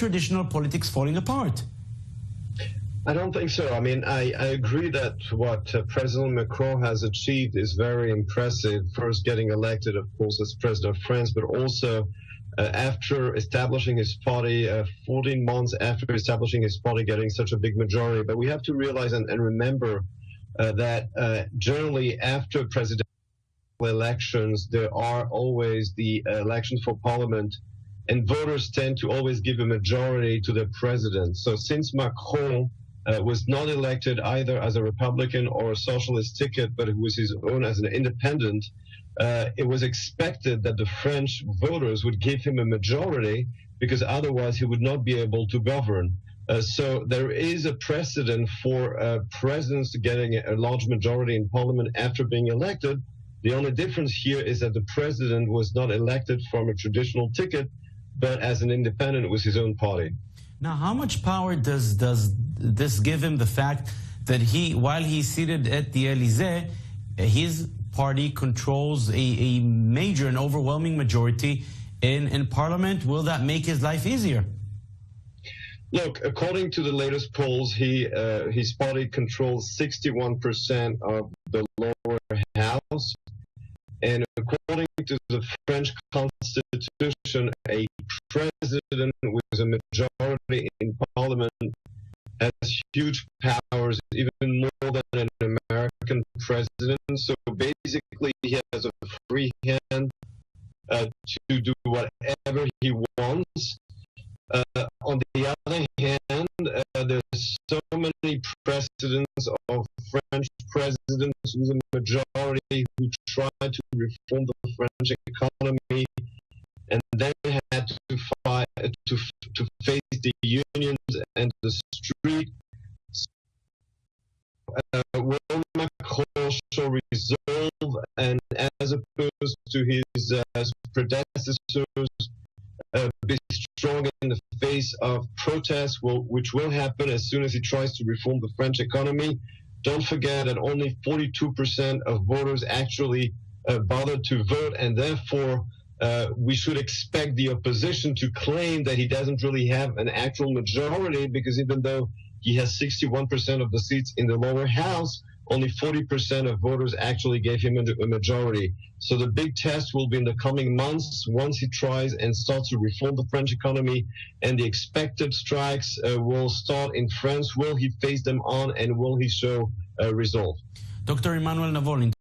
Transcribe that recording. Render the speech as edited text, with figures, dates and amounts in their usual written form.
traditional politics falling apart? I don't think so. I mean, I agree that what President Macron has achieved is very impressive. First, getting elected, of course, as president of France, but also after establishing his party, 14 months after establishing his party, getting such a big majority. But we have to realize and remember that generally after presidential elections, there are always the elections for parliament, and voters tend to always give a majority to the president. So since Macron was not elected either as a Republican or a socialist ticket, but it was his own as an independent, it was expected that the French voters would give him a majority, because otherwise he would not be able to govern. So there is a precedent for presidents getting a large majority in parliament after being elected. The only difference here is that the president was not elected from a traditional ticket, but as an independent with his own party. Now, how much power does this give him, the fact that while he's seated at the Elysee, his party controls a major and overwhelming majority in parliament? Will that make his life easier? Look, according to the latest polls, his party controls 61% of the lower house. And according to the French Constitution, a president with a majority in parliament has huge powers, even more than an American president. So basically, he has a free hand to do whatever he wants. On the other hand, there's so many precedents of French presidents with a majority who tried to reform the French economy and then had to fight to face the unions and the street. Will Macron show resolve, and as opposed to his predecessors, be strong in the face of protests, which will happen as soon as he tries to reform the French economy? Don't forget that only 42% of voters actually bothered to vote, and therefore we should expect the opposition to claim that he doesn't really have an actual majority, because even though he has 61% of the seats in the lower house, only 40% of voters actually gave him a majority. So the big test will be in the coming months once he tries and starts to reform the French economy, and the expected strikes will start in France. Will he face them on, and will he show resolve? Dr. Emmanuel Navon.